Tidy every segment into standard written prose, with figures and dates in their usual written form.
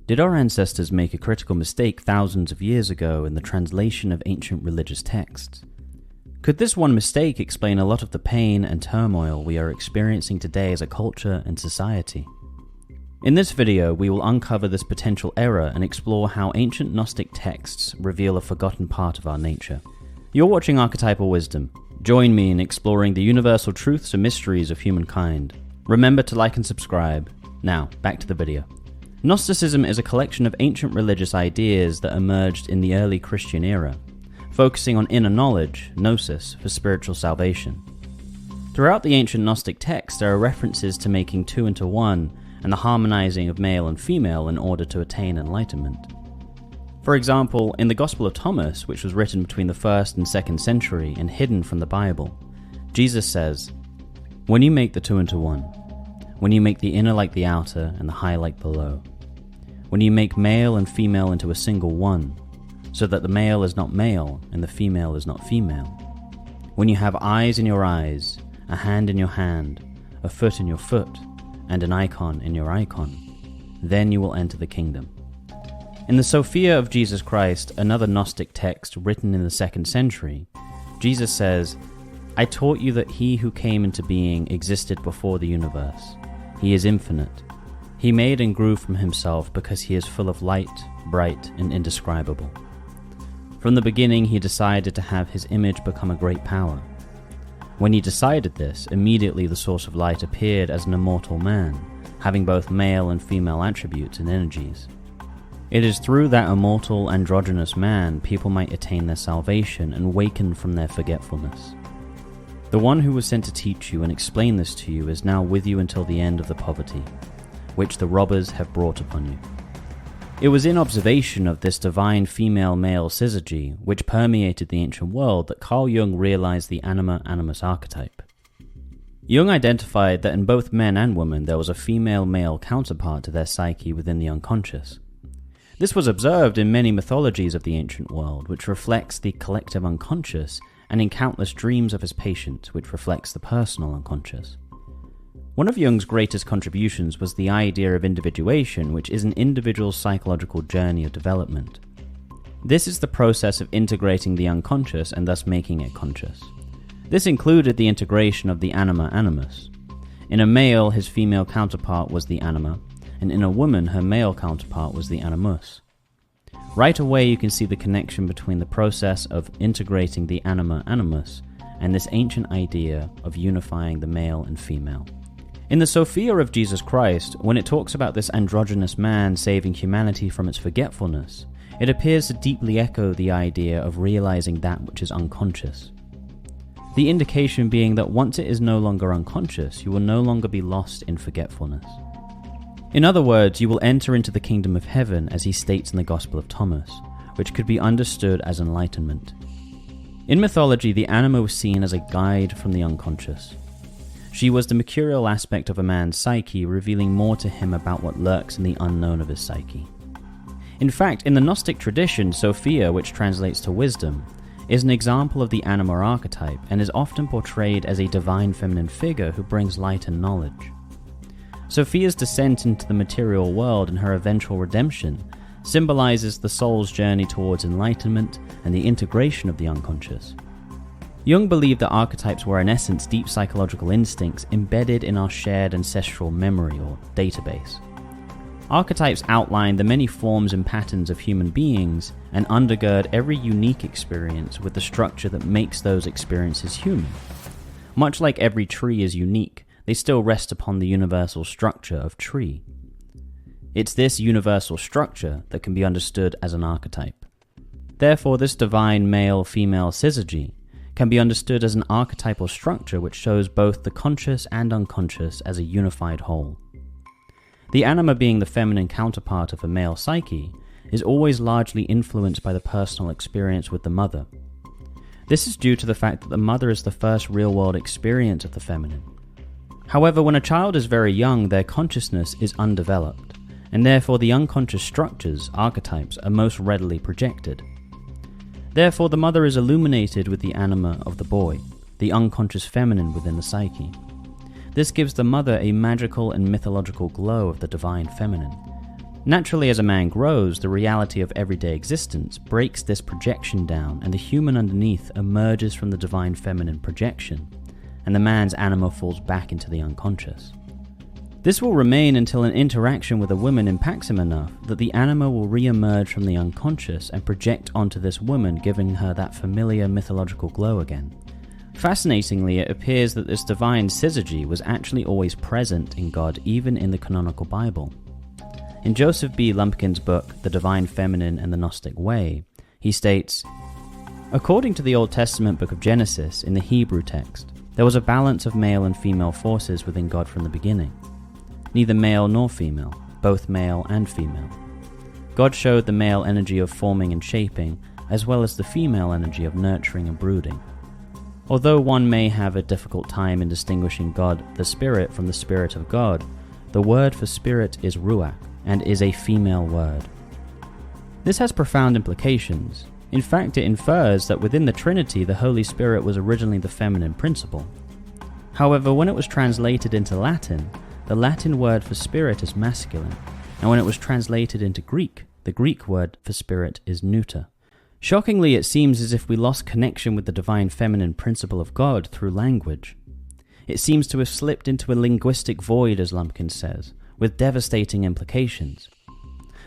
Did our ancestors make a critical mistake thousands of years ago in the translation of ancient religious texts? Could this one mistake explain a lot of the pain and turmoil we are experiencing today as a culture and society? In this video, we will uncover this potential error and explore how ancient Gnostic texts reveal a forgotten part of our nature. You're watching Archetypal Wisdom. Join me in exploring the universal truths and mysteries of humankind. Remember to like and subscribe. Now, back to the video. Gnosticism is a collection of ancient religious ideas that emerged in the early Christian era, focusing on inner knowledge, gnosis, for spiritual salvation. Throughout the ancient Gnostic texts, there are references to making two into one and the harmonizing of male and female in order to attain enlightenment. For example, in the Gospel of Thomas, which was written between the 1st and 2nd century and hidden from the Bible, Jesus says, "When you make the two into one, when you make the inner like the outer and the high like the low, when you make male and female into a single one, so that the male is not male and the female is not female, when you have eyes in your eyes, a hand in your hand, a foot in your foot, and an icon in your icon, then you will enter the kingdom." In the Sophia of Jesus Christ, another Gnostic text written in the 2nd century, Jesus says, "I taught you that he who came into being existed before the universe. He is infinite. He made and grew from himself because he is full of light, bright, and indescribable. From the beginning he decided to have his image become a great power. When he decided this, immediately the source of light appeared as an immortal man, having both male and female attributes and energies. It is through that immortal androgynous man people might attain their salvation and waken from their forgetfulness. The one who was sent to teach you and explain this to you is now with you until the end of the poverty, which the robbers have brought upon you." It was in observation of this divine female-male syzygy, which permeated the ancient world, that Carl Jung realized the anima-animus archetype. Jung identified that in both men and women there was a female-male counterpart to their psyche within the unconscious. This was observed in many mythologies of the ancient world, which reflects the collective unconscious, and in countless dreams of his patients, which reflects the personal unconscious. One of Jung's greatest contributions was the idea of individuation, which is an individual's psychological journey of development. This is the process of integrating the unconscious and thus making it conscious. This included the integration of the anima animus. In a male, his female counterpart was the anima, and in a woman, her male counterpart was the animus. Right away you can see the connection between the process of integrating the anima animus and this ancient idea of unifying the male and female. In the Sophia of Jesus Christ, when it talks about this androgynous man saving humanity from its forgetfulness, it appears to deeply echo the idea of realizing that which is unconscious. The indication being that once it is no longer unconscious, you will no longer be lost in forgetfulness. In other words, you will enter into the kingdom of heaven, as he states in the Gospel of Thomas, which could be understood as enlightenment. In mythology, the anima was seen as a guide from the unconscious. She was the mercurial aspect of a man's psyche, revealing more to him about what lurks in the unknown of his psyche. In fact, in the Gnostic tradition, Sophia, which translates to wisdom, is an example of the anima archetype and is often portrayed as a divine feminine figure who brings light and knowledge. Sophia's descent into the material world and her eventual redemption symbolizes the soul's journey towards enlightenment and the integration of the unconscious. Jung believed that archetypes were in essence deep psychological instincts embedded in our shared ancestral memory or database. Archetypes outline the many forms and patterns of human beings and undergird every unique experience with the structure that makes those experiences human. Much like every tree is unique, they still rest upon the universal structure of tree. It's this universal structure that can be understood as an archetype. Therefore, this divine male-female syzygy can be understood as an archetypal structure which shows both the conscious and unconscious as a unified whole. The anima, being the feminine counterpart of a male psyche, is always largely influenced by the personal experience with the mother. This is due to the fact that the mother is the first real-world experience of the feminine. However, when a child is very young, their consciousness is undeveloped, and therefore the unconscious structures, archetypes, are most readily projected. Therefore, the mother is illuminated with the anima of the boy, the unconscious feminine within the psyche. This gives the mother a magical and mythological glow of the divine feminine. Naturally, as a man grows, the reality of everyday existence breaks this projection down, and the human underneath emerges from the divine feminine projection, and the man's anima falls back into the unconscious. This will remain until an interaction with a woman impacts him enough that the anima will re-emerge from the unconscious and project onto this woman, giving her that familiar mythological glow again. Fascinatingly, it appears that this divine syzygy was actually always present in God, even in the canonical Bible. In Joseph B. Lumpkin's book, The Divine Feminine and the Gnostic Way, he states, according to the Old Testament book of Genesis, in the Hebrew text, there was a balance of male and female forces within God from the beginning. Neither male nor female, both male and female. God showed the male energy of forming and shaping, as well as the female energy of nurturing and brooding. Although one may have a difficult time in distinguishing God, the Spirit, from the Spirit of God, the word for spirit is ruach, and is a female word. This has profound implications. In fact, it infers that within the Trinity, the Holy Spirit was originally the feminine principle. However, when it was translated into Latin, the Latin word for spirit is masculine, and when it was translated into Greek, the Greek word for spirit is neuter. Shockingly, it seems as if we lost connection with the divine feminine principle of God through language. It seems to have slipped into a linguistic void, as Lumpkin says, with devastating implications.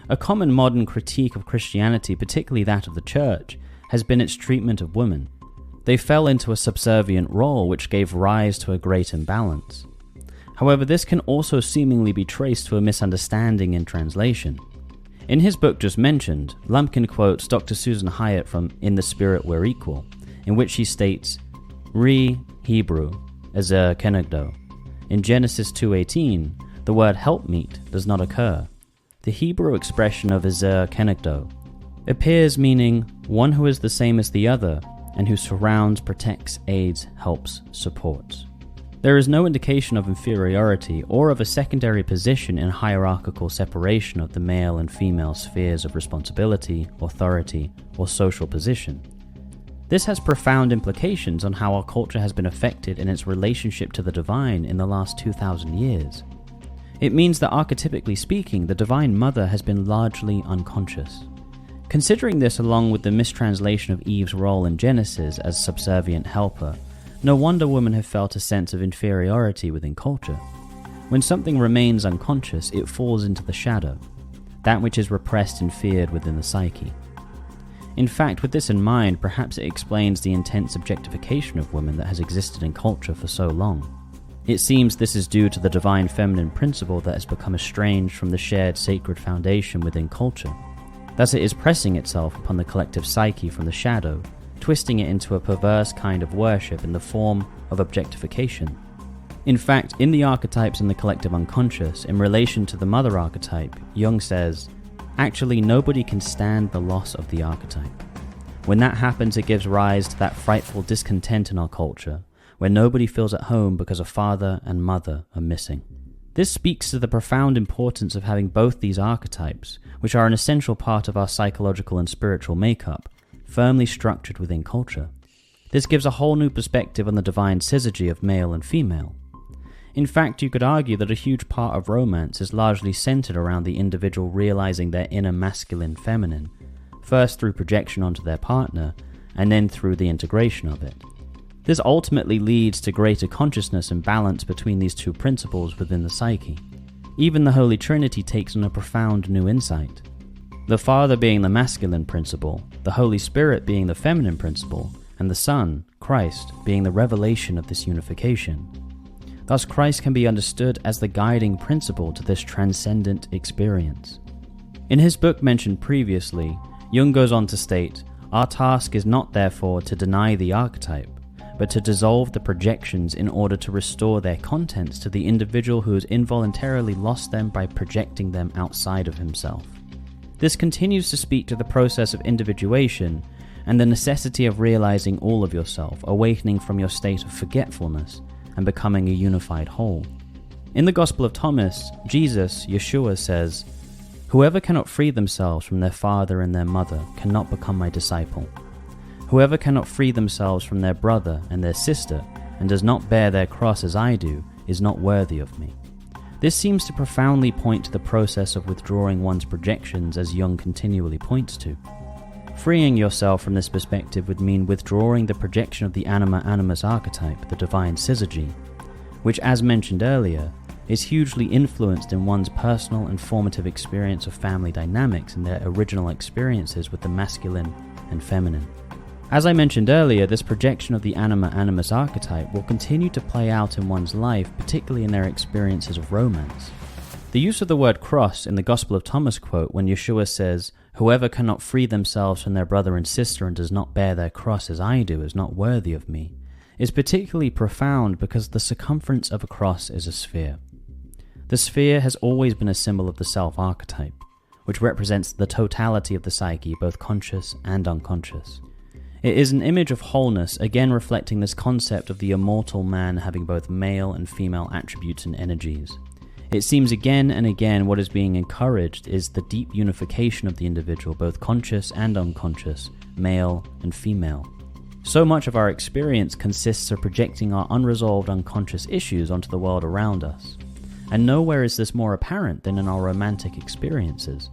A common modern critique of Christianity, particularly that of the Church, has been its treatment of women. They fell into a subservient role which gave rise to a great imbalance. However, this can also seemingly be traced to a misunderstanding in translation. In his book just mentioned, Lumpkin quotes Dr. Susan Hyatt from In the Spirit We're Equal, in which he states, Re Hebrew, Ezer Kenegdo. In Genesis 2:18, the word helpmeet does not occur. The Hebrew expression of Ezer Kenegdo appears meaning one who is the same as the other and who surrounds, protects, aids, helps, supports. There is no indication of inferiority or of a secondary position in hierarchical separation of the male and female spheres of responsibility, authority, or social position. This has profound implications on how our culture has been affected in its relationship to the divine in the last 2,000 years. It means that archetypically speaking, the Divine Mother has been largely unconscious. Considering this along with the mistranslation of Eve's role in Genesis as subservient helper, no wonder women have felt a sense of inferiority within culture. When something remains unconscious, it falls into the shadow, that which is repressed and feared within the psyche. In fact, with this in mind, perhaps it explains the intense objectification of women that has existed in culture for so long. It seems this is due to the divine feminine principle that has become estranged from the shared sacred foundation within culture. Thus it is pressing itself upon the collective psyche from the shadow, twisting it into a perverse kind of worship in the form of objectification. In fact, in the archetypes in the collective unconscious, in relation to the mother archetype, Jung says, actually nobody can stand the loss of the archetype. When that happens, it gives rise to that frightful discontent in our culture, where nobody feels at home because a father and mother are missing. This speaks to the profound importance of having both these archetypes, which are an essential part of our psychological and spiritual makeup, firmly structured within culture. This gives a whole new perspective on the divine syzygy of male and female. In fact, you could argue that a huge part of romance is largely centered around the individual realizing their inner masculine feminine, first through projection onto their partner, and then through the integration of it. This ultimately leads to greater consciousness and balance between these two principles within the psyche. Even the Holy Trinity takes on a profound new insight. The Father being the masculine principle, the Holy Spirit being the feminine principle, and the Son, Christ, being the revelation of this unification. Thus Christ can be understood as the guiding principle to this transcendent experience. In his book mentioned previously, Jung goes on to state, our task is not therefore to deny the archetype, but to dissolve the projections in order to restore their contents to the individual who has involuntarily lost them by projecting them outside of himself. This continues to speak to the process of individuation and the necessity of realizing all of yourself, awakening from your state of forgetfulness and becoming a unified whole. In the Gospel of Thomas, Jesus, Yeshua, says, "Whoever cannot free themselves from their father and their mother cannot become my disciple. Whoever cannot free themselves from their brother and their sister and does not bear their cross as I do is not worthy of me." This seems to profoundly point to the process of withdrawing one's projections, as Jung continually points to. Freeing yourself from this perspective would mean withdrawing the projection of the anima animus archetype, the divine syzygy, which, as mentioned earlier, is hugely influenced in one's personal and formative experience of family dynamics and their original experiences with the masculine and feminine. As I mentioned earlier, this projection of the anima animus archetype will continue to play out in one's life, particularly in their experiences of romance. The use of the word cross in the Gospel of Thomas quote when Yeshua says, "Whoever cannot free themselves from their brother and sister and does not bear their cross as I do is not worthy of me," is particularly profound because the circumference of a cross is a sphere. The sphere has always been a symbol of the self archetype, which represents the totality of the psyche, both conscious and unconscious. It is an image of wholeness, again reflecting this concept of the immortal man having both male and female attributes and energies. It seems again and again what is being encouraged is the deep unification of the individual, both conscious and unconscious, male and female. So much of our experience consists of projecting our unresolved unconscious issues onto the world around us. And nowhere is this more apparent than in our romantic experiences.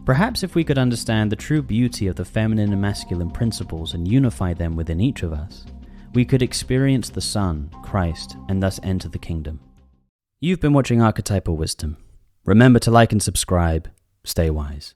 Perhaps if we could understand the true beauty of the feminine and masculine principles and unify them within each of us, we could experience the Son, Christ, and thus enter the kingdom. You've been watching Archetypal Wisdom. Remember to like and subscribe. Stay wise.